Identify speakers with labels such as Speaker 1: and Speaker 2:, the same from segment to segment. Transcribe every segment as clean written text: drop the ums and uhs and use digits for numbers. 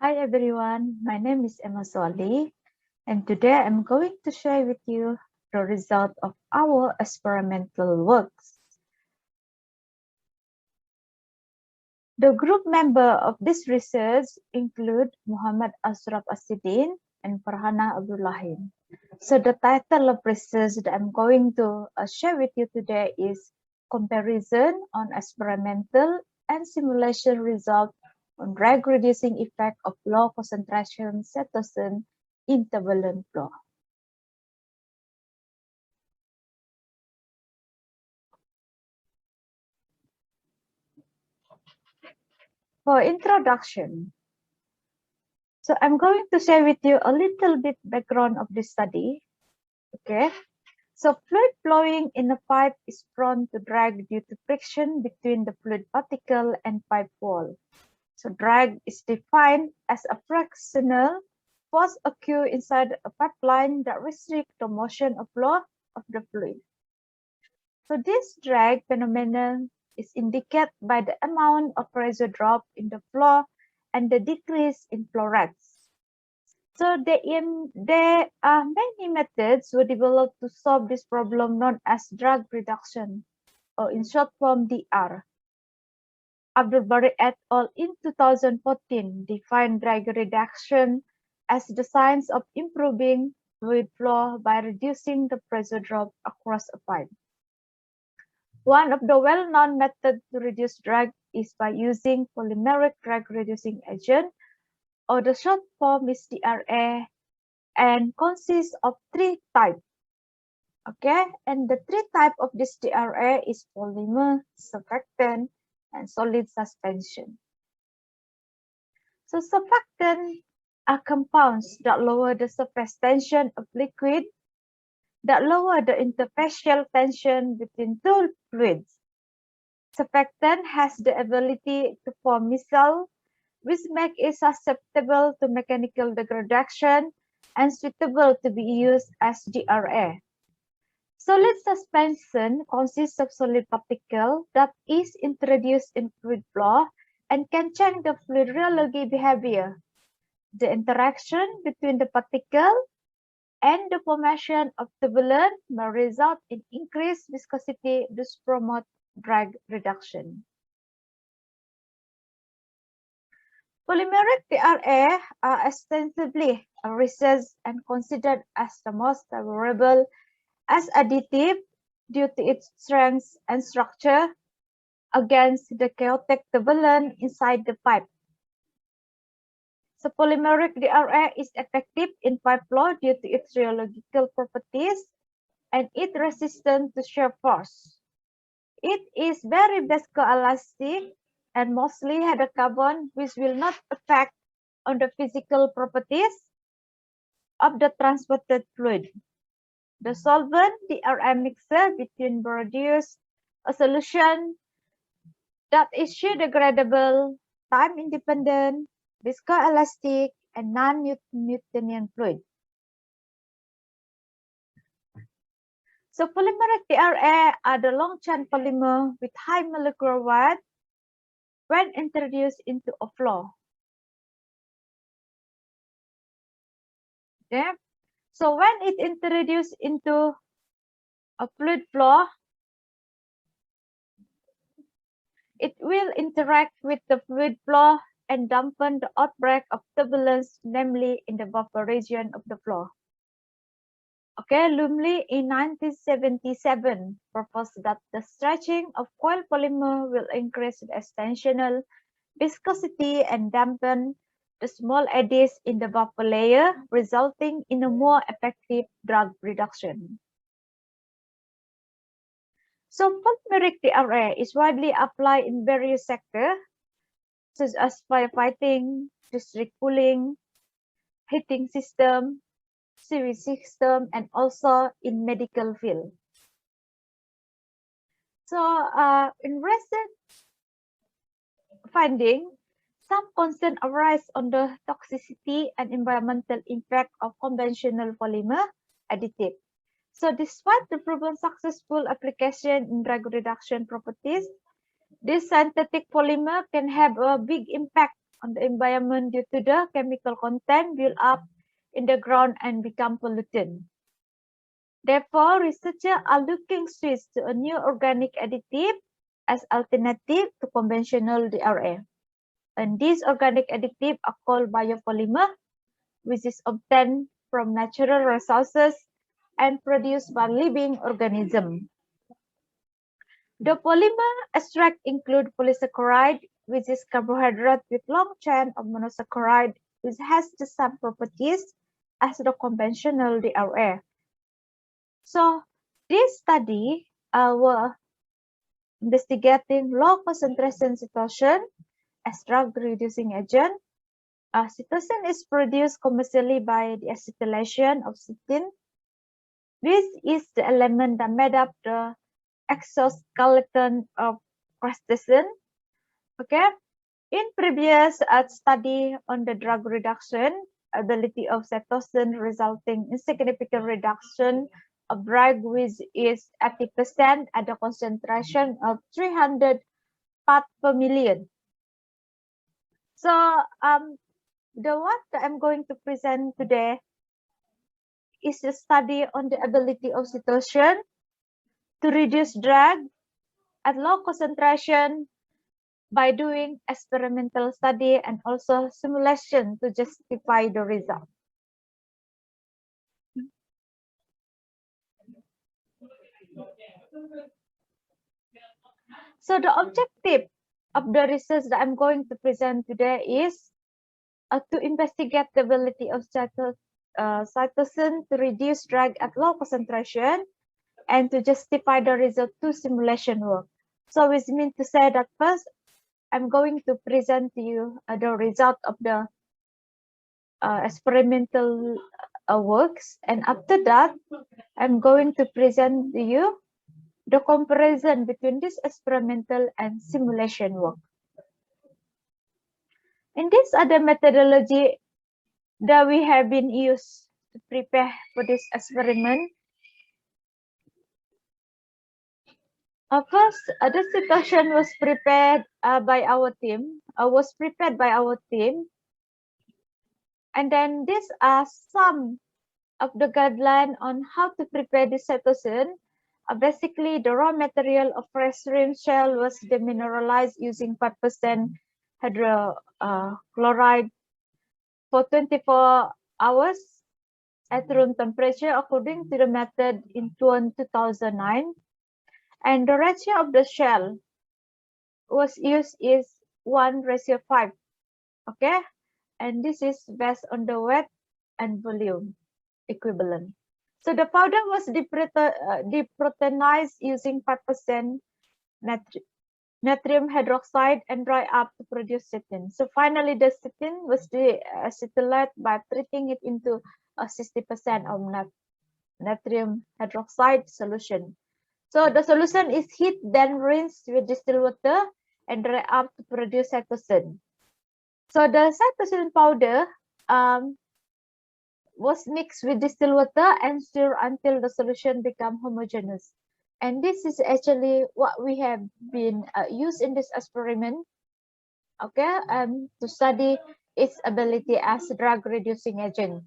Speaker 1: Hi everyone, my name is Emma Soli, and today I'm going to share with you the result of our experimental works. The group member of this research include Muhammad Ashraf Asidin and Farhana Abdullahin. So the title of research that I'm going to share with you today is Comparison on Experimental and Simulation Result on Drag Reducing Effect of Low Concentration Cetosen in Turbulent Flow. For introduction, so I'm going to share with you a little bit background of this study. Okay, so fluid flowing in a pipe is prone to drag due to friction between the fluid particle and pipe wall. So drag is defined as a frictional force occur inside a pipeline that restricts the motion of flow of the fluid. So this drag phenomenon is indicated by the amount of pressure drop in the flow and the decrease in flow rates. So there are many methods were developed to solve this problem known as drag reduction, or in short form DR. Abdul et al. In 2014 defined drag reduction as the science of improving fluid flow by reducing the pressure drop across a pipe. One of the well-known methods to reduce drag is by using polymeric drag reducing agent, or the short form is DRA, and consists of three types. Okay, and the three types of this DRA is polymer, surfactant, and solid suspension. So surfactant are compounds that lower the surface tension of liquid, that lower the interfacial tension between two fluids. Surfactant has the ability to form micelle, which make it susceptible to mechanical degradation and suitable to be used as DRA. Solid suspension consists of solid particle that is introduced in fluid flow and can change the fluid rheology behavior. The interaction between the particle and the formation of turbulence may result in increased viscosity, thus promote drag reduction. Polymeric DRA are extensively researched and considered as the most favorable as additive due to its strength and structure against the chaotic turbulence inside the pipe. So polymeric DRA is effective in pipe flow due to its rheological properties and it resistant to shear force. It is very viscoelastic and mostly had a carbon which will not affect on the physical properties of the transported fluid. The solvent DRA mixer between produce a solution that is shear degradable, time independent, viscoelastic, and non-Newtonian fluid. So polymeric DRA are the long-chain polymer with high molecular weight when introduced into a flow. Okay, so when it introduced into a fluid flow, it will interact with the fluid flow and dampen the outbreak of turbulence, namely in the buffer region of the flow. Okay, Lumley in 1977 proposed that the stretching of coil polymer will increase the extensional viscosity and dampen the small eddies in the buffer layer, resulting in a more effective drag reduction. So polymeric DRA is widely applied in various sectors, such as firefighting, district cooling, heating system, sewage system, and also in medical field. So in recent finding, some concern arise on the toxicity and environmental impact of conventional polymer additive. So despite the proven successful application in drag reduction properties, this synthetic polymer can have a big impact on the environment due to the chemical content built up in the ground and become pollutant. Therefore, researchers are looking switch to a new organic additive as alternative to conventional DRA. And these organic additives are called biopolymer, which is obtained from natural resources and produced by living organisms. The polymer extract include polysaccharide, which is carbohydrate with long chain of monosaccharide, which has the same properties as the conventional DRA. So this study were investigating low concentration cytosine as drug reducing agent. Cytosine is produced commercially by the acetylation of cytine. This is the element that made up the exoskeleton of crustacean. Okay. In previous study on the drug reduction ability of cytosine resulting in significant reduction of drug, which is 80% at the concentration of 300 parts per million. So the one that I'm going to present today is a study on the ability of cytosine to reduce drug at low concentration by doing experimental study and also simulation to justify the result. So the objective of the research that I'm going to present today is to investigate the ability of cytosine to reduce drug at low concentration and to justify the result to simulation work. So which means to say that first, I'm going to present to you the result of the experimental works, and after that, I'm going to present to you the comparison between this experimental and simulation work. And these are the methodology that we have been used to prepare for this experiment. First, the situation was prepared by our team. And then these are some of the guidelines on how to prepare this cytosine. Basically, the raw material of fresh shrimp shell was demineralized using 5% hydrochloride for 24 hours at room temperature according to the method in 2009. And the ratio of the shell was used is 1:5. Okay, and this is based on the weight and volume equivalent. So the powder was deproteinized using 5% natrium hydroxide and dry up to produce cytine. So finally, the cytine was acetylated by treating it into a 60% of natrium hydroxide solution. So the solution is heat, then rinsed with distilled water and dry up to produce cytosine. So the cytosine powder was mixed with distilled water and stirred until the solution become homogeneous. And this is actually what we have been used in this experiment, okay, to study its ability as a drug reducing agent.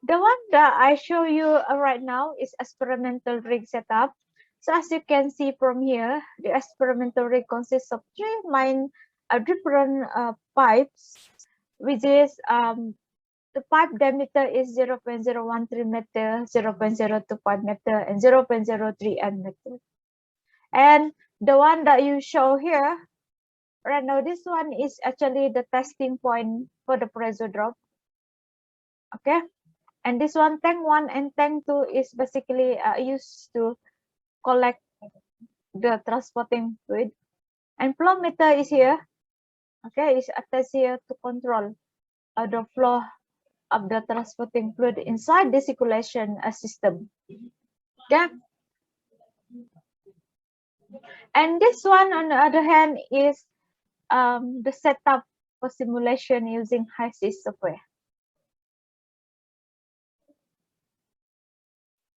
Speaker 1: The one that I show you right now is experimental rig setup. So as you can see from here, the experimental rig consists of three main different pipes, which is the pipe diameter is 0.013 meter, 0.025 meter, and 0.038 meter. And the one that you show here, right now, this one is actually the testing point for the pressure drop. Okay. And this one, tank 1 and tank 2 is basically used to collect the transporting fluid. And flow meter is here. Okay, it's attached here to control the flow of the transporting fluid inside the circulation system. Okay. And this one, on the other hand, is the setup for simulation using HiSys software.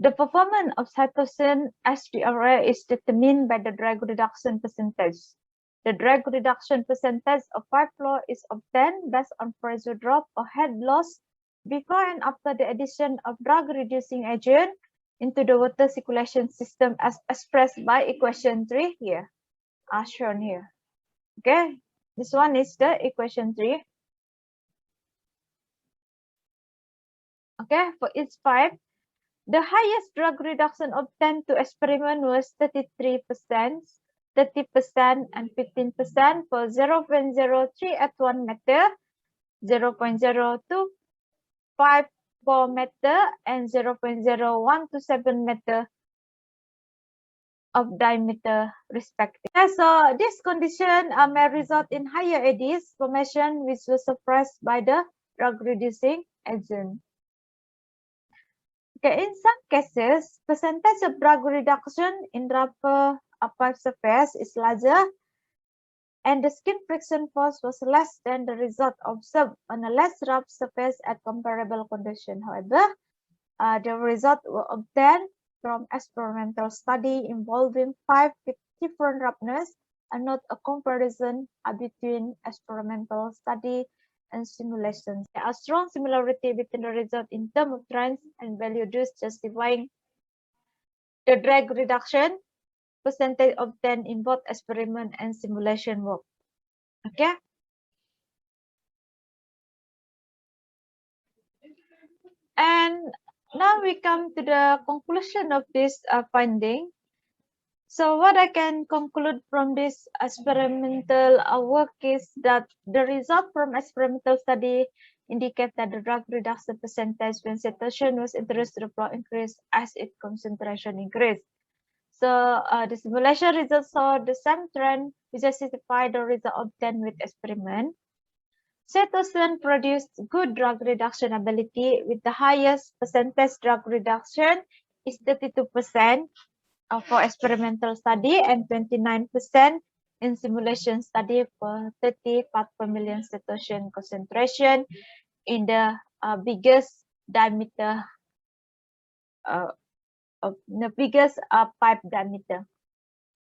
Speaker 1: The performance of cytosine as DRA is determined by the drug reduction percentage. The drag reduction percentage of pipe flow is obtained based on pressure drop or head loss before and after the addition of drag reducing agent into the water circulation system as expressed by equation 3 here, as shown here. Okay, this one is the equation 3. Okay, for each pipe, the highest drag reduction obtained to experiment was 33%, 30%, and 15% for 0.03 at 1 meter, 0.0254 meter, and 0.0127 meter of diameter respectively. So this condition may result in higher eddies formation, which was suppressed by the drag reducing agent. Okay, in some cases, percentage of drag reduction in rubber pipe surface is larger, and the skin friction force was less than the result observed on a less rough surface at comparable condition. However, the result were obtained from experimental study involving 5 different roughness and not a comparison between experimental study and simulations. There are strong similarity between the result in terms of trends and value, thus justifying the drag reduction percentage obtained in both experiment and simulation work. Okay. And now we come to the conclusion of this finding. So what I can conclude from this experimental work is that the result from experimental study indicate that the drag reduction percentage when saturation was introduced to the flow increased as its concentration increased. So the simulation results saw the same trend, which justified the result obtained with experiment. Saturation produced good drag reduction ability, with the highest percentage drag reduction is 32%. For experimental study and 29% in simulation study for 30 part per million saturation concentration in the biggest diameter of the biggest pipe diameter.